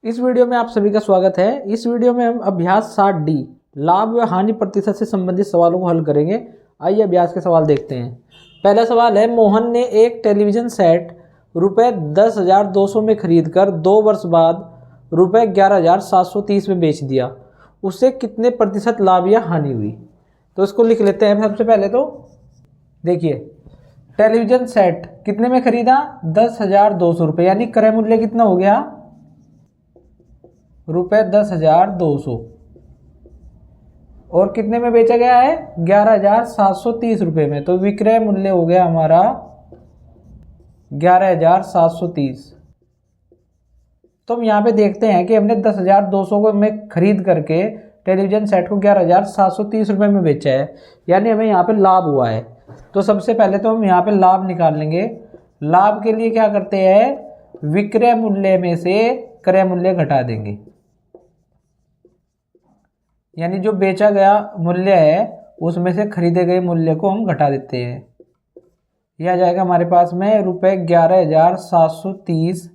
इस वीडियो में आप सभी का स्वागत है। इस वीडियो में हम अभ्यास 60D लाभ व हानि प्रतिशत से संबंधित सवालों को हल करेंगे। आइए अभ्यास के सवाल देखते हैं। पहला सवाल है, मोहन ने एक टेलीविज़न सेट रुपये 10,200 में खरीदकर 2 वर्ष बाद रुपये 11,730 में बेच दिया। उससे कितने प्रतिशत लाभ या हानि हुई? तो इसको लिख लेते हैं। सबसे पहले तो देखिए, टेलीविज़न सेट कितने में खरीदा? 10,200 रुपये, यानी क्रय मूल्य कितना हो गया? रुपये 10,200। और कितने में बेचा गया है? 11,730 रुपये में। तो विक्रय मूल्य हो गया हमारा 11,730। तो हम यहाँ पे देखते हैं कि हमने 10,200 को में खरीद करके टेलीविज़न सेट को 11,730 रुपये में बेचा है, यानी हमें यहाँ पे लाभ हुआ है। तो सबसे पहले तो हम यहाँ पे लाभ निकाल लेंगे। लाभ के लिए क्या करते हैं? विक्रय मूल्य में से क्रय मूल्य घटा देंगे, यानी जो बेचा गया मूल्य है उसमें से खरीदे गए मूल्य को हम घटा देते हैं। यह आ जाएगा हमारे पास में रुपये 11,730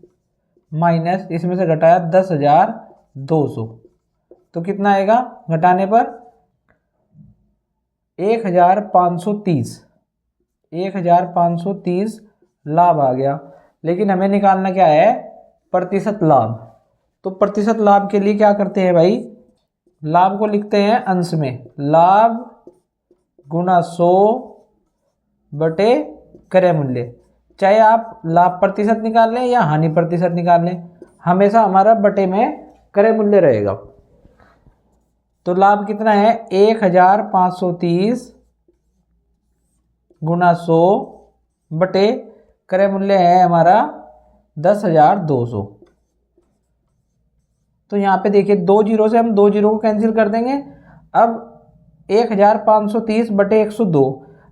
माइनस इसमें से घटाया 10,200। तो कितना आएगा घटाने पर? 1,530। 1,530 लाभ आ गया। लेकिन हमें निकालना क्या है? प्रतिशत लाभ। तो प्रतिशत लाभ के लिए क्या करते हैं भाई? लाभ को लिखते हैं अंश में, लाभ गुणा 100 बटे क्रय मूल्य। चाहे आप लाभ प्रतिशत निकाल लें या हानि प्रतिशत निकाल लें, हमेशा हमारा बटे में क्रय मूल्य रहेगा। तो लाभ कितना है? 1,530 गुणा 100 बटे क्रय मूल्य है हमारा 10,200। तो यहाँ पे देखिए, 2 जीरो से हम 2 जीरो को कैंसिल कर देंगे। अब 1,530 बटे 102।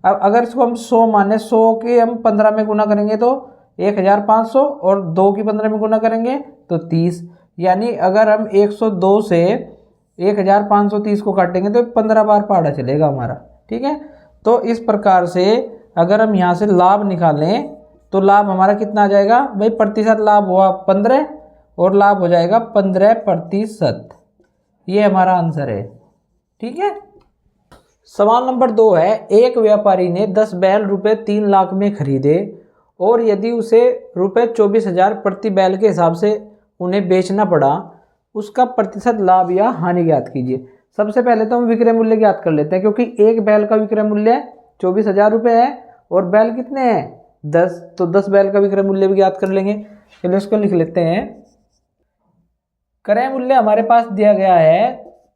अब अगर इसको हम 100 माने, 100 के हम 15 में गुना करेंगे तो 1,500, और 2 की 15 में गुना करेंगे तो 30। यानी अगर हम 102 से 1,530 को काटेंगे तो 15 बार पहाड़ा चलेगा हमारा। ठीक है। तो इस प्रकार से अगर हम यहाँ से लाभ निकालें तो लाभ हमारा कितना आ जाएगा भाई? प्रतिशत लाभ हुआ 15 और लाभ हो जाएगा 15%। ये हमारा आंसर है। ठीक है। सवाल नंबर 2 है, एक व्यापारी ने 10 बैल रुपये 3 लाख में खरीदे और यदि उसे रुपये 24,000 प्रति बैल के हिसाब से उन्हें बेचना पड़ा, उसका प्रतिशत लाभ या हानि ज्ञात कीजिए। सबसे पहले तो हम विक्रय मूल्य ज्ञात कर लेते हैं, क्योंकि एक बैल का विक्रय मूल्य 24,000 रुपये है और बैल कितने हैं? 10। तो 10 बैल का विक्रय मूल्य भी ज्ञात कर लेंगे। चलिए उसको लिख लेते हैं। क्रय मूल्य हमारे पास दिया गया है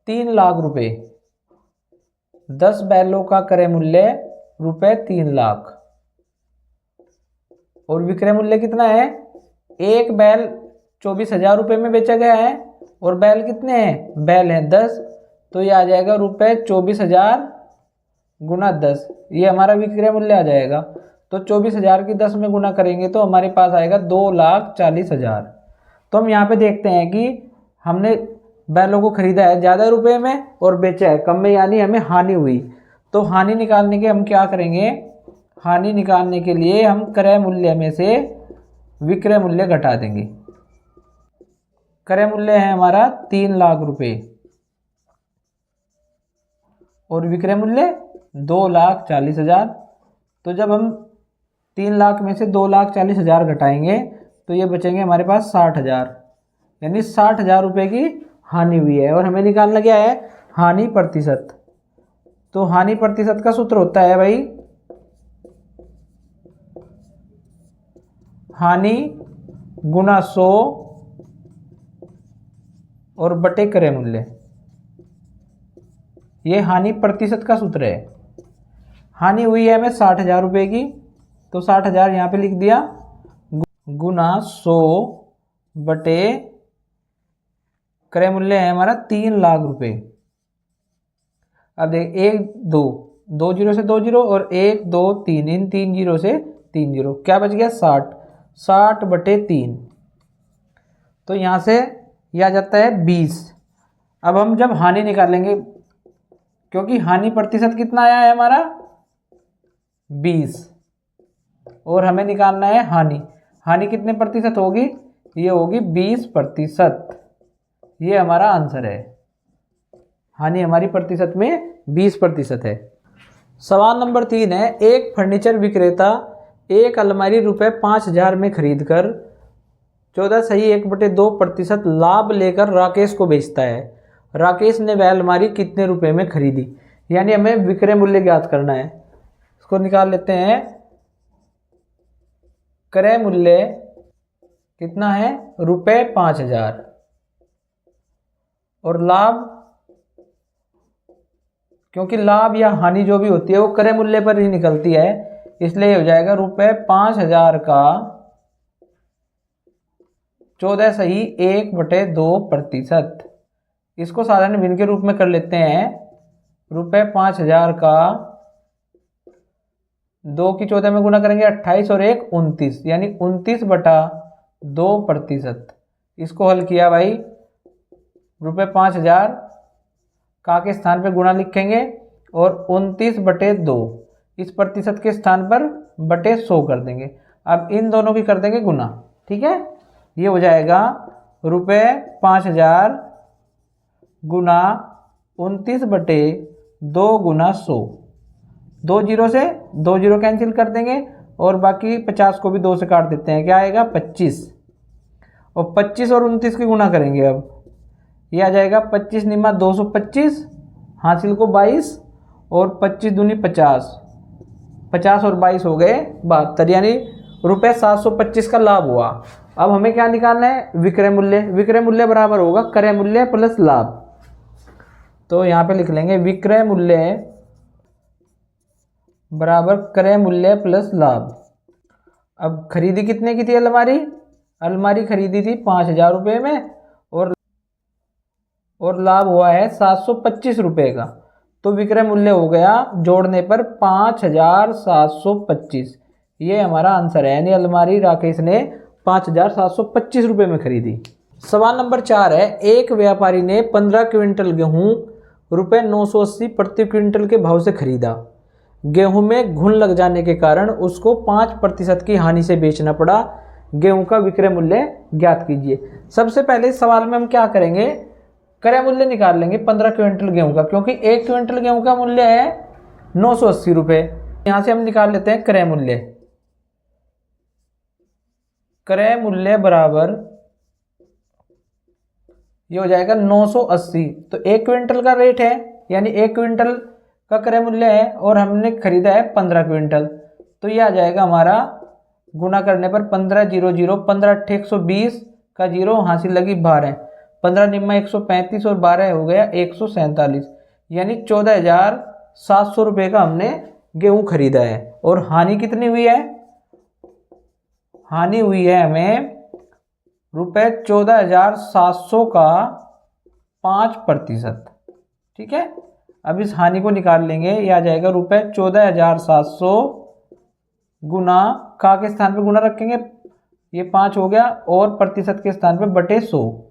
3 लाख रुपए। 10 बैलों का क्रय मूल्य रुपये 3 लाख और विक्रय मूल्य कितना है? एक बैल 24,000 रुपये में बेचा गया है और बैल कितने हैं? बैल हैं 10। तो ये आ जाएगा रुपये 24,000 गुना 10। ये हमारा विक्रय मूल्य आ जाएगा। तो 24,000 की 10 में गुना करेंगे तो हमारे पास आएगा 2,40,000। तो हम यहाँ पे देखते हैं कि हमने बैलों को खरीदा है ज़्यादा रुपए में और बेचा है कम में, यानी हमें हानि हुई। तो हानि निकालने के हम क्या करेंगे? हानि निकालने के लिए हम क्रय मूल्य में से विक्रय मूल्य घटा देंगे। क्रय मूल्य है हमारा 3 लाख रुपए और विक्रय मूल्य 2,40,000। तो जब हम 3 लाख में से 2,40,000 घटाएंगे तो ये बचेंगे हमारे पास 60,000, यानी 60,000 रुपये की हानि हुई है। और हमें निकालना क्या है? हानि प्रतिशत। तो हानि प्रतिशत का सूत्र होता है भाई, हानि गुना 100 और बटे क्रय मूल्य। ये हानि प्रतिशत का सूत्र है। हानि हुई है हमें 60,000 रुपये की, तो 60,000 यहाँ पे लिख दिया, गुना 100 बटे क्रय मूल्य है हमारा 3 लाख रुपए। अब देख, 2 जीरो से 2 जीरो और 1 2 3, इन 3 जीरो से 3 जीरो, क्या बच गया? 60 बटे 3। तो यहाँ से यह आ जाता है 20। अब हम जब हानि निकालेंगे, क्योंकि हानि प्रतिशत कितना आया है हमारा? 20, और हमें निकालना है हानि। हानि कितने प्रतिशत होगी? ये होगी 20%। ये हमारा आंसर है। हानि हमारी प्रतिशत में 20% है। सवाल नंबर 3 है, एक फर्नीचर विक्रेता एक अलमारी ₹5,000 में खरीद कर 14.1/2% लाभ लेकर राकेश को बेचता है। राकेश ने वह अलमारी कितने रुपए में खरीदी? यानी हमें विक्रय मूल्य ज्ञात करना है। इसको निकाल लेते हैं। क्रय मूल्य कितना है? ₹5,000 और लाभ, क्योंकि लाभ या हानि जो भी होती है वो क्रय मूल्य पर ही निकलती है, इसलिए हो जाएगा ₹5,000 का 14.1/2%। इसको साधारण भिन्न के रूप में कर लेते हैं। ₹5,000 का 2 की 14 में गुना करेंगे 28 और 1 29, यानी 29/2%। इसको हल किया भाई, ₹5,000 का के स्थान पर गुणा लिखेंगे और 29/2 इस प्रतिशत के स्थान पर बटे 100 कर देंगे। अब इन दोनों की कर देंगे गुना, ठीक है। ये हो जाएगा ₹5,000 गुना 29/2 गुना 100। 2 जीरो से 2 जीरो कैंसिल कर देंगे और बाकी 50 को भी 2 से काट देते हैं। क्या आएगा? 25। और 25 और 29 की गुना करेंगे। अब ये आ जाएगा 25 निमा 225, हासिल को 22 और 25 दूनी 50, 50 और 22 हो गए 72, यानी ₹725 का लाभ हुआ। अब हमें क्या निकालना है? विक्रय मूल्य। विक्रय मूल्य बराबर होगा क्रय मूल्य प्लस लाभ। तो यहाँ पे लिख लेंगे विक्रय मूल्य बराबर क्रय मूल्य प्लस लाभ। अब खरीदी कितने की थी अलमारी? अलमारी खरीदी थी 5,000 रुपये में और लाभ हुआ है 725 रुपये का। तो विक्रय मूल्य हो गया जोड़ने पर 5,725। ये हमारा आंसर है, यानी अलमारी राकेश ने 5,725 रुपये में खरीदी। सवाल नंबर 4 है, एक व्यापारी ने 15 क्विंटल गेहूं ₹980 प्रति क्विंटल के भाव से खरीदा। गेहूं में घुन लग जाने के कारण उसको 5% की हानि से बेचना पड़ा। गेहूं का विक्रय मूल्य ज्ञात कीजिए। सबसे पहले इस सवाल में हम क्या करेंगे? क्रय मूल्य निकाल लेंगे 15 क्विंटल गेहूं का, क्योंकि 1 क्विंटल गेहूं का मूल्य है 980 रुपये। यहाँ से हम निकाल लेते हैं क्रय मूल्य। क्रय मूल्य बराबर ये हो जाएगा 980। तो 1 क्विंटल का रेट है, यानी 1 क्विंटल का क्रय मूल्य है और हमने खरीदा है 15 क्विंटल। तो ये आ जाएगा हमारा, गुना करने पर 15 0 0 15 8 120 का 0 हासिल लगी 12, 15 निम्मा 135 और 12 हो गया 147, यानी 14,700 रुपये का हमने गेहूं खरीदा है। और हानि कितनी हुई है? हानि हुई है हमें ₹14,700 का 5%। ठीक है। अब इस हानि को निकाल लेंगे। यह आ जाएगा ₹14,700 गुना का के स्थान पे गुना रखेंगे, ये 5 हो गया, और प्रतिशत के स्थान पे बटे 100।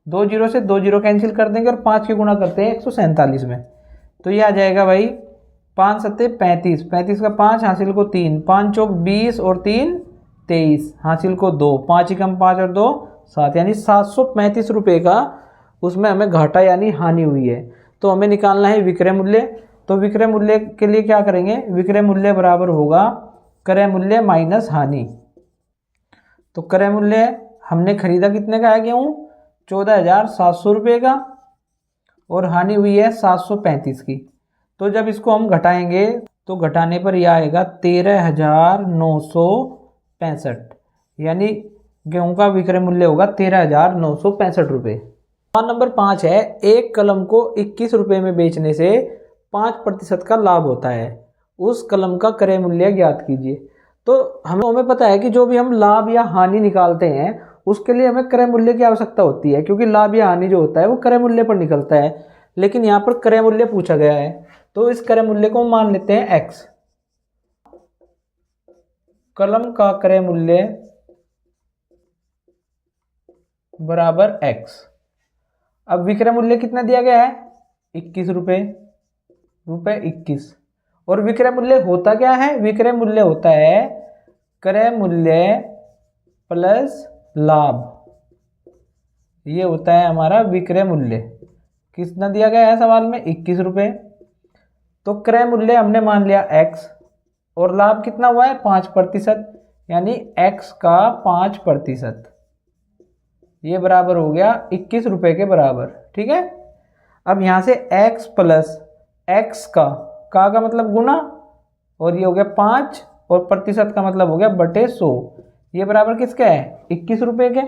2 जीरो से 2 जीरो कैंसिल कर देंगे और 5 की गुणा करते हैं 147 में। तो ये आ जाएगा भाई 5 सत्ते 35, 35 का 5 हासिल को 3, 5 चौक 20 और 3 23, हासिल को 2, 5 एकम 5 और 2 7, यानी 735 रुपये का उसमें हमें घाटा यानी हानि हुई है। तो हमें निकालना है विक्रय मूल्य। तो विक्रय मूल्य के लिए क्या करेंगे? विक्रय मूल्य बराबर होगा क्रय मूल्य माइनस हानि। तो क्रय मूल्य हमने खरीदा कितने का है गेहूँ? 14,700 रुपये का, और हानि हुई है 735 की। तो जब इसको हम घटाएंगे तो घटाने पर यह आएगा 13,965, यानी गेहूं का विक्रय मूल्य होगा 13,965 रुपये। सवाल नंबर 5 है, एक कलम को 21 रुपये में बेचने से 5% का लाभ होता है, उस कलम का क्रय मूल्य ज्ञात कीजिए। तो हमें पता है कि जो भी हम लाभ या हानि निकालते हैं उसके लिए हमें क्रय मूल्य की आवश्यकता होती है, क्योंकि लाभ या हानि जो होता है वो क्रय मूल्य पर निकलता है। लेकिन यहाँ पर क्रय मूल्य पूछा गया है, तो इस क्रय मूल्य को मान लेते हैं x। कलम का क्रय मूल्य बराबर x। अब विक्रय मूल्य कितना दिया गया है? 21 रुपये, ₹21। और विक्रय मूल्य होता क्या है? विक्रय मूल्य होता है क्रय मूल्य प्लस लाभ, ये होता है हमारा विक्रय मूल्य। कितना दिया गया है सवाल में? 21 रुपये। तो क्रय मूल्य हमने मान लिया x और लाभ कितना हुआ है? 5%, यानी x का 5%, ये बराबर हो गया 21 रुपये के बराबर। ठीक है। अब यहाँ से x प्लस x का मतलब गुना, और ये हो गया 5, और प्रतिशत का मतलब हो गया बटे 100, ये बराबर किसका है? 21 रुपये के।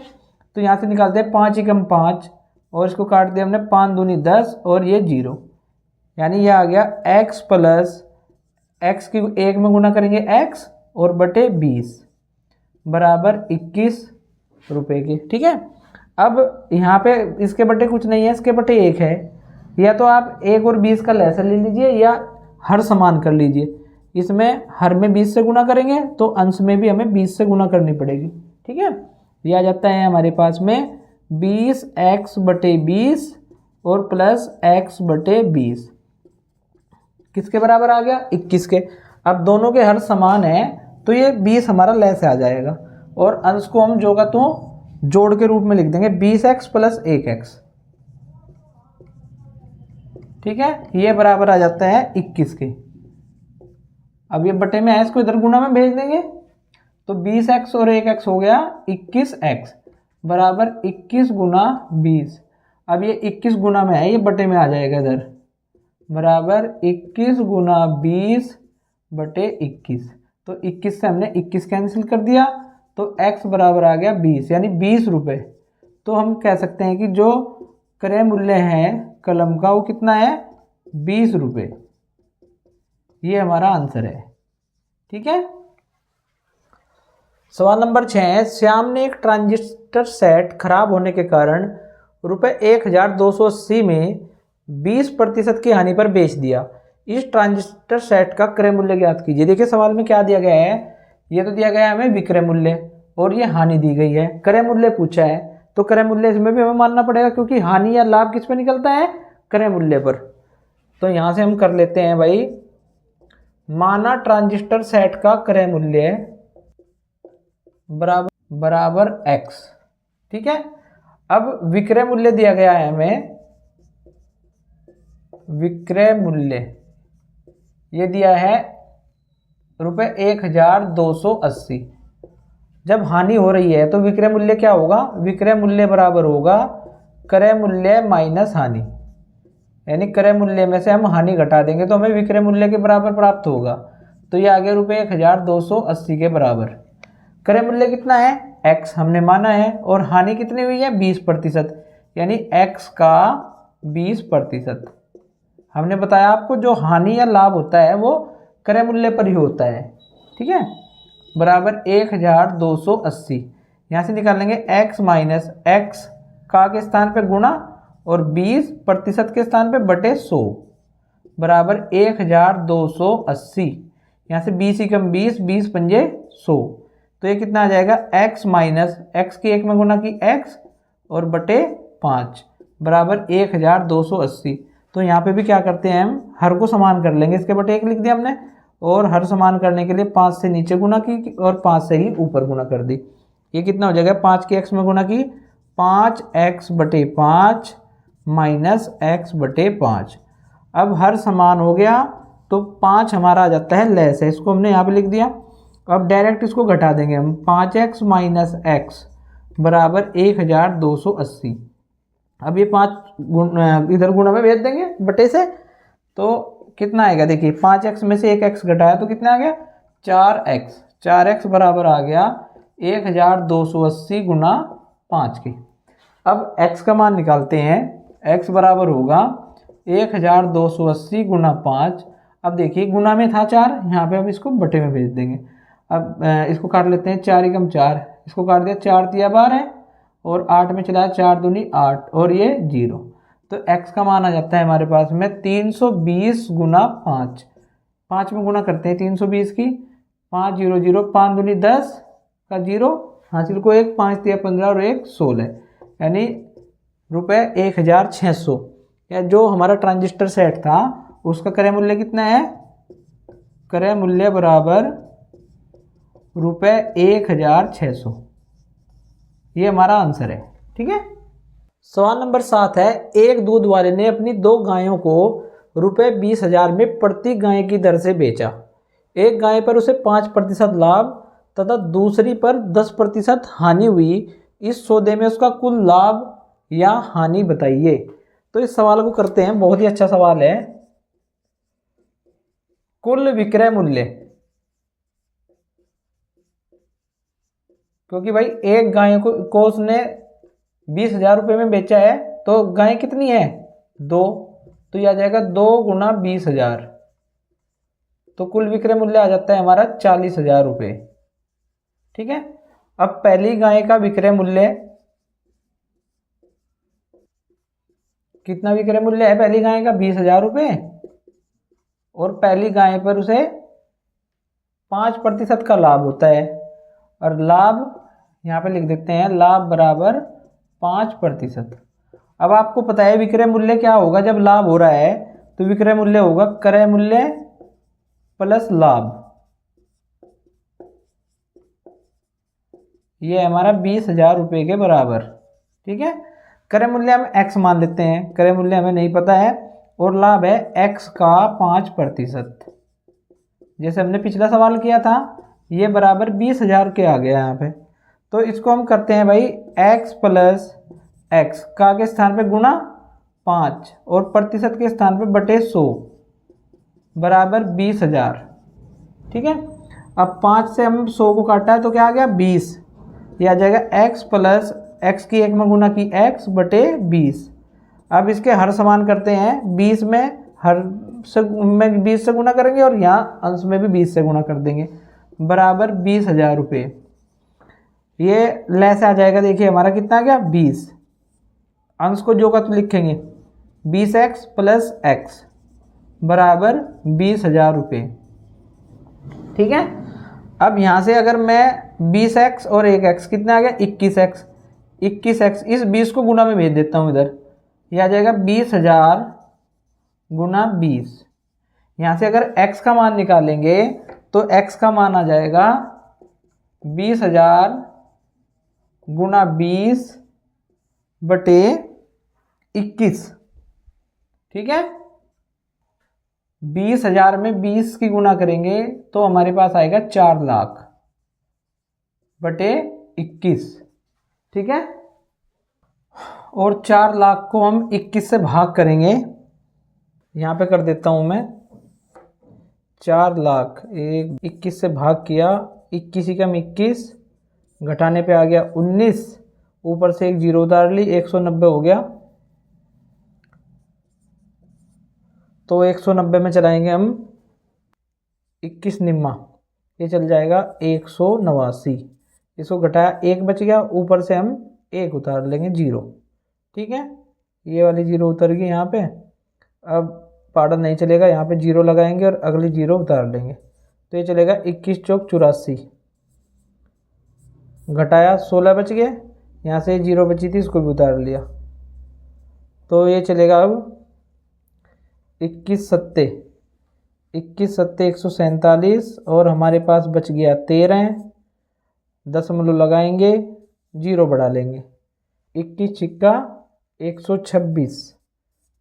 तो यहाँ से निकालते हैं 5 एकम 5, और इसको काट दिया हमने 5 दूनी 10, और ये 0, यानी ये आ गया x प्लस x की 1 में गुना करेंगे x और बटे 20 बराबर 21 रुपये के। ठीक है। अब यहाँ पे इसके बटे कुछ नहीं है, इसके बटे 1 है। या तो आप 1 और 20 का लहसा ले लीजिए या हर समान कर लीजिए। इसमें हर में 20 से गुना करेंगे तो अंश में भी हमें 20 से गुना करनी पड़ेगी। ठीक है। ये आ जाता है हमारे पास में 20x बटे 20 और प्लस x बटे 20, किसके बराबर आ गया? 21 के। अब दोनों के हर समान है तो ये 20 हमारा लैस आ जाएगा, और अंश को हम जोगा तो जोड़ के रूप में लिख देंगे 20x प्लस 1x। ठीक है। ये बराबर आ जाता है 21 के। अब ये बटे में है, इसको इधर गुणा में भेज देंगे तो 20x और 1x हो गया 21x बराबर 21 गुना 20। अब ये 21 गुना में है, ये बटे में आ जाएगा इधर, बराबर 21 गुना 20 बटे 21। तो 21 से हमने 21 कैंसिल कर दिया तो x बराबर आ गया 20, यानी 20 रुपये। तो हम कह सकते हैं कि जो क्रय मूल्य है कलम का वो कितना है? 20 रुपये। ये हमारा आंसर है। ठीक है। सवाल नंबर 6 है, श्याम ने एक ट्रांजिस्टर सेट खराब होने के कारण रुपये 1280 में 20% की हानि पर बेच दिया। इस ट्रांजिस्टर सेट का क्रय मूल्य ज्ञात कीजिए। देखिए सवाल में क्या दिया गया है, ये तो दिया गया है हमें विक्रय मूल्य और ये हानि दी गई है। क्रय मूल्य पूछा है तो क्रय मूल्य इसमें भी हमें मानना पड़ेगा, क्योंकि हानि या लाभ किस पे निकलता है? क्रय मूल्य पर। तो यहाँ से हम कर लेते हैं भाई, माना ट्रांजिस्टर सेट का क्रय मूल्य बराबर x। ठीक है। अब विक्रय मूल्य दिया गया है हमें, विक्रय मूल्य ये दिया है रुपये 1280। जब हानि हो रही है तो विक्रय मूल्य क्या होगा? विक्रय मूल्य बराबर होगा क्रय मूल्य माइनस हानि, यानी क्रय मूल्य में से हम हानि घटा देंगे तो हमें विक्रय मूल्य के बराबर प्राप्त होगा। तो ये आ गया रुपये 1280 के बराबर। क्रय मूल्य कितना है? x हमने माना है, और हानि कितनी हुई है? 20%, यानी x का 20%। हमने बताया आपको जो हानि या लाभ होता है वो क्रय मूल्य पर ही होता है। ठीक है। बराबर 1280। यहाँ से निकाल लेंगे x माइनस x का के स्थान पे गुणा और 20% के स्थान पे बटे 100 बराबर 1280। यहाँ से 20 एकम 20, 20 पंजे 100, तो ये कितना आ जाएगा? x माइनस x की 1 में गुना की x और बटे 5 बराबर 1280। तो यहाँ पे भी क्या करते हैं हम, हर को समान कर लेंगे, इसके बटे 1 लिख दिया हमने, और हर समान करने के लिए 5 से नीचे गुना की और 5 से ही ऊपर गुना कर दी। ये कितना हो जाएगा? 5 की x में गुना की 5x बटे 5 माइनस x बटे 5। अब हर समान हो गया तो 5 हमारा आ जाता है लेस है, इसको हमने यहाँ पे लिख दिया। अब डायरेक्ट इसको घटा देंगे हम, 5x माइनस x बराबर 1280। अब ये 5 इधर गुणा में भेज देंगे बटे से, तो कितना आएगा? देखिए 5x में से 1x घटाया तो कितना आ गया? 4x। 4x बराबर आ गया 1280 गुना 5 की। अब x का मान निकालते हैं, x बराबर होगा 1280 गुना 5। अब देखिए गुना में था 4, यहाँ पे हम इसको बटे में भेज देंगे। अब इसको काट लेते हैं, 4 एकम 4, इसको काट दिया, 4 तिया 12 और 8 में चला 4 दूनी 8 और ये 0। तो x का मान आ जाता है हमारे पास में 320 गुना 5। 5 में गुना करते हैं 320 की, 5 0 0, 5 दूनी 10 का 0, हासिल को 1, 5 तिया 15 और 1 16, यानी रुपये 1600। या जो हमारा ट्रांजिस्टर सेट था उसका क्रय मूल्य कितना है? क्रय मूल्य बराबर रुपये 1600। ये हमारा आंसर है। ठीक है। सवाल नंबर 7 है, एक दूध वाले ने अपनी 2 गायों को रुपए 20,000 में प्रति गाय की दर से बेचा। एक गाय पर उसे 5% लाभ तथा दूसरी पर 10% हानि हुई। इस सौदे में उसका कुल लाभ या हानि बताइए। तो इस सवाल को करते हैं, बहुत ही अच्छा सवाल है। कुल विक्रय मूल्य, क्योंकि भाई एक गाय को उसने 20,000 रुपये में बेचा है, तो गाय कितनी है 2, तो यह आ जाएगा 2 गुना 20,000, तो कुल विक्रय मूल्य आ जाता है हमारा 40,000 रुपये। ठीक है। अब पहली गाय का विक्रय मूल्य, कितना विक्रय मूल्य है पहली गाय का 20,000 रुपये, और पहली गाय पर उसे 5% का लाभ होता है, और लाभ यहाँ पे लिख देते हैं, लाभ बराबर 5%। अब आपको पता है विक्रय मूल्य क्या होगा जब लाभ हो रहा है, तो विक्रय मूल्य होगा क्रय मूल्य प्लस लाभ। ये हमारा 20,000 रुपये के बराबर। ठीक है। क्रय मूल्य हम x मान लेते हैं, क्रय मूल्य हमें नहीं पता है, और लाभ है x का 5%। जैसे हमने पिछला सवाल किया था, ये बराबर 20,000 के आ गया यहाँ पे। तो इसको हम करते हैं भाई x प्लस x का के स्थान पे गुना 5 और प्रतिशत के स्थान पे बटे 100 बराबर 20,000। ठीक है। अब 5 से हम 100 को काटा है तो क्या आ गया 20, ये आ जाएगा x प्लस x की 1 में गुना की x बटे 20। अब इसके हर समान करते हैं, 20 में हर से में 20 से गुना करेंगे और यहाँ अंश में भी 20 से गुना कर देंगे, बराबर 20,000 रुपये। ये लेस आ जाएगा, देखिए हमारा कितना आ गया 20, अंश को जो का तो लिखेंगे 20x प्लस x बराबर 20,000 रुपये। ठीक है। अब यहाँ से अगर मैं 20x और 1x कितना आ गया 21x, 21x इस 20 को गुना में भेज देता हूँ इधर, यह आ जाएगा 20,000 गुना 20। यहाँ से अगर x का मान निकालेंगे तो x का मान आ जाएगा 20,000 गुना 20 बटे 21। ठीक है। 20,000 में 20 की गुना करेंगे तो हमारे पास आएगा 4 लाख बटे 21। ठीक है। और 4 लाख को हम 21 से भाग करेंगे, यहाँ पे कर देता हूँ मैं 4 लाख 21 से भाग किया, 21 कम 21 घटाने पे आ गया 19, ऊपर से एक जीरो उतार ली, 190 हो गया। तो 190 में चलाएंगे हम 21 निम्मा, ये चल जाएगा 189। इसको घटाया 1 बच गया, ऊपर से हम 1 उतार लेंगे जीरो। ठीक है। ये वाली जीरो उतर गई यहाँ पे, अब पार्डन नहीं चलेगा, यहाँ पे जीरो लगाएंगे और अगली जीरो उतार लेंगे, तो ये चलेगा 21 चौक 84, घटाया 16 बच गए, यहाँ से जीरो बची थी इसको भी उतार लिया, तो ये चलेगा अब 21 सत्ते 147, और हमारे पास बच गया 13, दशमलव लगाएंगे जीरो बढ़ा लेंगे, 21 छिक्का 126,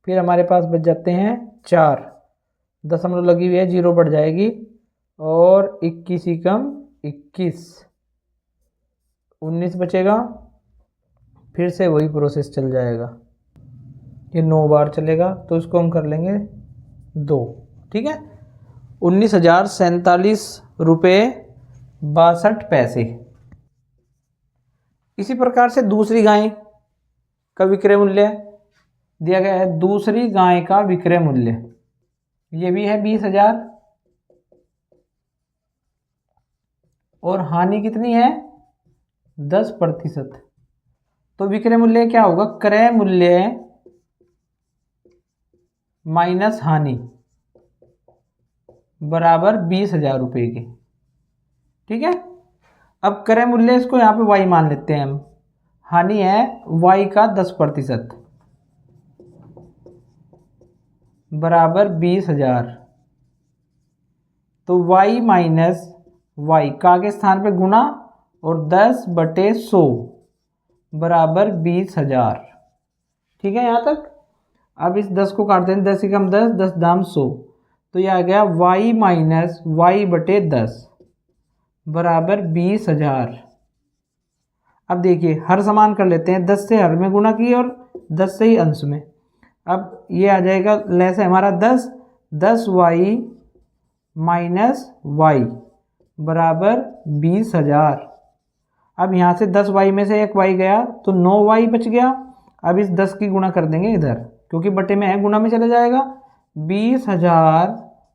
फिर हमारे पास बच जाते हैं 4, दशमलव लगी हुई है जीरो बढ़ जाएगी, और 21 कम 21 19 बचेगा, फिर से वही प्रोसेस चल जाएगा, ये 9 बार चलेगा, तो इसको हम कर लेंगे 2। ठीक है। 19,047 रुपये 62 पैसे। इसी प्रकार से दूसरी गाय का विक्रय मूल्य दिया गया है, दूसरी गाय का विक्रय मूल्य ये भी है 20,000, और हानि कितनी है 10%। तो विक्रय मूल्य क्या होगा, क्रय मूल्य माइनस हानि बराबर 20,000 रुपये के। ठीक है। अब क्रय मूल्य इसको यहाँ पे y मान लेते हैं हम, हानि है y का 10% बराबर 20,000, तो y माइनस y का के स्थान पे गुना और 10 बटे 100 बराबर 20,000। ठीक है यहाँ तक। अब इस 10 को काटते हैं, 10 एकम 10, 10 दाम 100, तो ये आ गया y माइनस वाई बटे 10 बराबर 20,000। अब देखिए हर समान कर लेते हैं, 10 से हर में गुणा किए और 10 से ही अंश में। अब ये आ जाएगा लेस है हमारा 10y माइनस वाई बराबर 20,000। अब यहाँ से 10y में से एक y गया तो 9y बच गया। अब इस 10 की गुणा कर देंगे इधर, क्योंकि बटे में है, गुणा में चला जाएगा। 20,000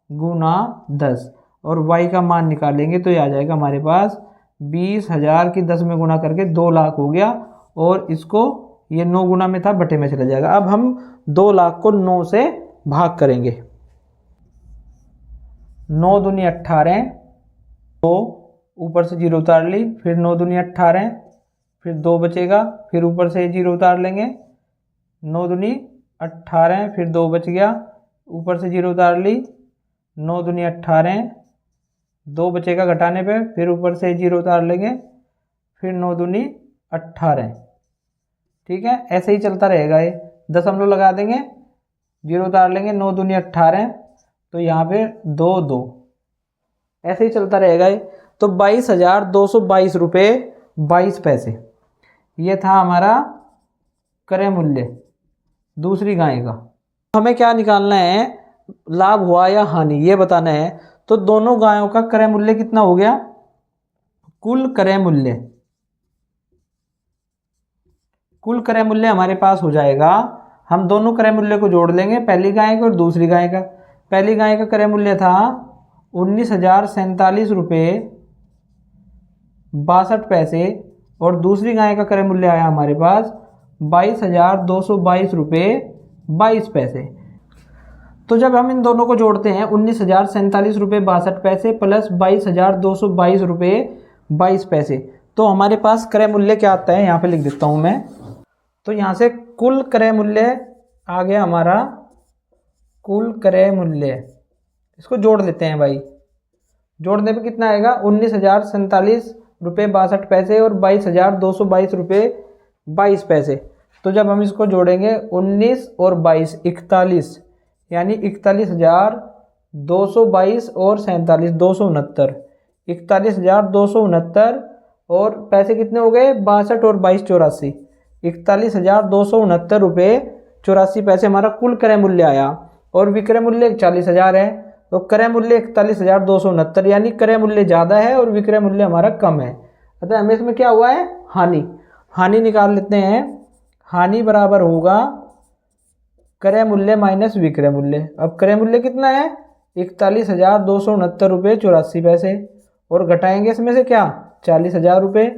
गुना 10 और y का मान निकालेंगे तो ये आ जाएगा हमारे पास 20,000 की 10 में गुणा करके 2 लाख हो गया, और इसको ये 9 गुना में था, बटे में चला जाएगा। अब हम 2 लाख को 9 से भाग करेंगे। 9 दूनी 18, तो ऊपर से 0 उतार ली, फिर 9 दूनी 18, फिर 2 बचेगा, फिर ऊपर से 0 उतार लेंगे। 9 दूनी 18, फिर 2 बच गया, ऊपर से 0 उतार ली। 9 दूनी 18, 2 बचेगा घटाने पे, फिर ऊपर से 0 उतार लेंगे, फिर 9 दूनी 18। ठीक है, ऐसे ही चलता रहेगा। ये दशमलव लगा देंगे, 0 उतार लेंगे, 9 दूनी 18, तो यहाँ पे 2 ऐसे ही चलता रहेगा। ये तो 22,222 रुपये 22 पैसे ये था हमारा क्रय मूल्य दूसरी गाय का। हमें क्या निकालना है, लाभ हुआ या हानि, ये बताना है। तो दोनों गायों का क्रय मूल्य कितना हो गया, कुल क्रय मूल्य हमारे पास हो जाएगा। हम दोनों क्रय मूल्य को जोड़ लेंगे, पहली गाय का और दूसरी गाय का। पहली गाय का क्रय मूल्य था 19,047 रुपये 62 पैसे, और दूसरी गाय का क्रय मूल्य आया हमारे पास 22,222 रुपये 22 पैसे। तो जब हम इन दोनों को जोड़ते हैं, 19,047 रुपये 62 पैसे प्लस 22,222 रुपये 22 पैसे, तो हमारे पास क्रय मूल्य क्या आता है, यहाँ पे लिख देता हूँ मैं। तो यहाँ से कुल क्रय मूल्य आ गया हमारा, कुल क्रय मूल्य, इसको जोड़ लेते हैं भाई। जोड़ने पे कितना आएगा, 19,047 रुपये 62 पैसे और 22,222 रुपये 22 पैसे। तो जब हम इसको जोड़ेंगे 19 और 22 41, यानी 41,222 और 47 269, 41,269, और पैसे कितने हो गए 62 और 22 84, 41,269 रुपये 84 पैसे हमारा कुल क्रय मूल्य आया। और विक्रय मूल्य 40,000 है, तो क्रय मूल्य 41,269, यानी क्रय मूल्य ज़्यादा है और विक्रय मूल्य हमारा कम है। अतः हमें इसमें क्या हुआ है, हानि निकाल लेते हैं। हानि बराबर होगा क्रय मूल्य माइनस विक्रय मूल्य। अब क्रय मूल्य कितना है, 41,269 रुपये 84 पैसे, और घटाएंगे इसमें से क्या 40,000 रुपये,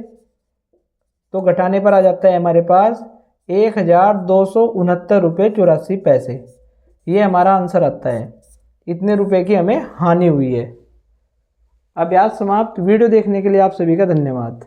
तो घटाने पर आ जाता है हमारे पास 1,269 रुपये 84 पैसे। ये हमारा आंसर आता है, इतने रुपए की हमें हानि हुई है। अभ्यास समाप्त। वीडियो देखने के लिए आप सभी का धन्यवाद।